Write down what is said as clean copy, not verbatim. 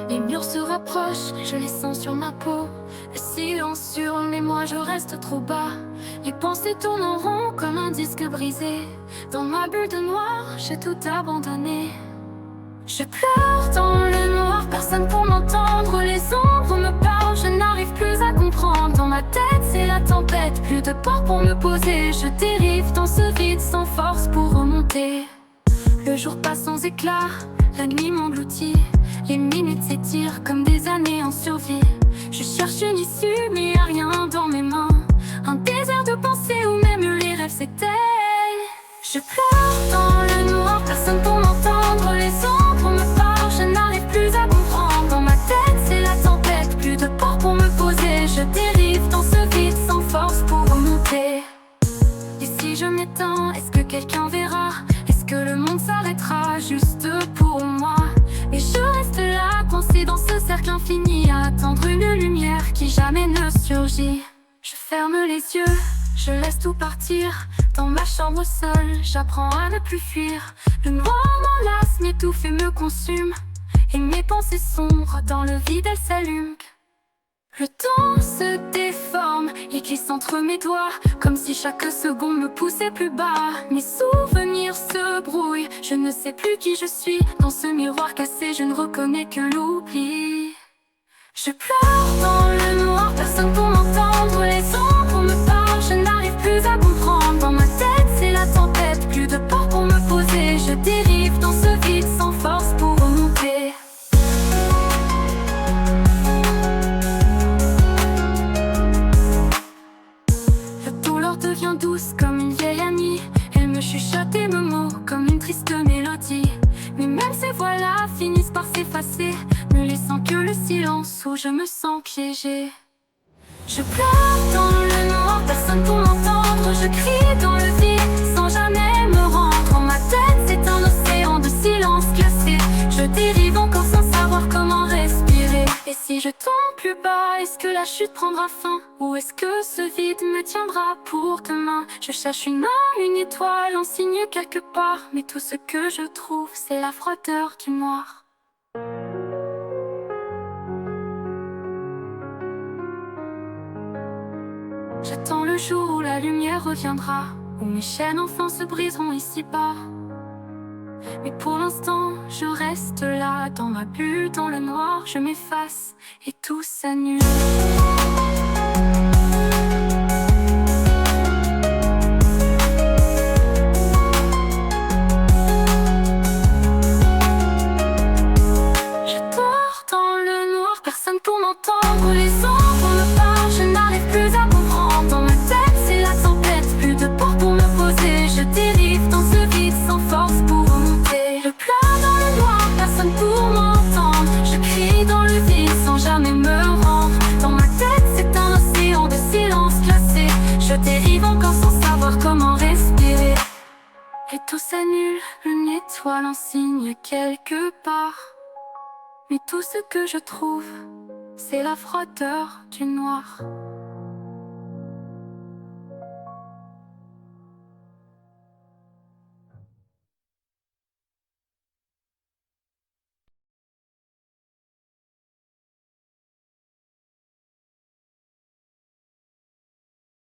Les murs se rapprochent, je les sens sur ma peau. Le silence hurle, mais moi je reste trop bas. Les pensées tournent en rond comme un disque brisé. Dans ma bulle de noir, j'ai tout abandonné. Je pleure dans le noir, personne pour m'entendre. Les ombres me parlent, je n'arrive plus à comprendre. Dans ma tête, c'est la tempête, plus de port pour me poser. Je dérive dans ce vide sans force pour remonter. Le jour passe sans éclat, la nuit m'engloutit. Les minutes s'étirent comme des années en survie. Je cherche une issue, mais y'a rien dans mes mains. Un désert de pensées où même les rêves s'éteignent. Je pleure dans le noir, personne pour m'entendre. Les ombres me parlent, je n'arrive plus à comprendre. Dans ma tête, c'est la tempête, plus de port pour me poser. Je dérive dans ce vide sans force pour remonter. Et si je m'éteins, est-ce que quelqu'un verra? Est-ce que le monde s'arrêtera juste pour moi? Et je reste là, coincée dans ce cercle infini, à attendre une lumière qui jamais ne surgit. Je ferme les yeux, je laisse tout partir. Dans ma chambre seule, j'apprends à ne plus fuir. Le noir m'enlace, m'étouffe et me consume. Et mes pensées sombres, dans le vide elles s'allument. Le temps se déforme et glisse entre mes doigts, comme si chaque seconde me poussait plus bas. Mes souvenirs se brouillent, je ne sais plus qui je suis. Dans ce miroir cassé, je ne reconnais que l'oubli. Je pleure dans le noir, personne pour m'entendre. Les ombres me parlent, je n'arrive plus à comprendre. Dans ma tête, c'est la tempête, plus de port pour me poser. Je dérive dans ce vide sans force pour remonter. Devient douce comme une vieille amie. Elle me chuchote et me mots comme une triste mélodie. Mais même ces voix-là finissent par s'effacer, ne laissant que le silence où je me sens piégée. Je pleure dans le noir, personne pour m'entendre. Je crie dans le vide sans jamais me rendre. Dans ma tête, c'est un océan de silence glacé. Je dérive encore sans savoir comment respirer. Et si je tombe plus bas, est-ce que la chute prendra fin? Ou est-ce que ce vide me tiendra pour demain? Je cherche une main, une étoile, un signe quelque part. Mais tout ce que je trouve, c'est la froideur du noir. J'attends le jour où la lumière reviendra, où mes chaînes enfin se briseront ici-bas. Mais pour l'instant, je reste là, dans ma bulle, dans le noir. Je m'efface et tout s'annule. Je dors dans le noir, personne pour m'entendre. Les ombres me parlent, je n'arrive plus à comprendre. Dans ma tête, c'est la tempête, plus de port pour me poser. Je dérive dans ce vide sans force pour remonter. Je pleure dans le noir, personne pour m'entendre. Je crie dans le vide sans jamais me rendre. Dans ma tête, c'est un océan de silence glacé. Je dérive encore sans savoir comment respirer. Et tout s'annule, une étoile en signe quelque part. Mais tout ce que je trouve, c'est la froideur du noir.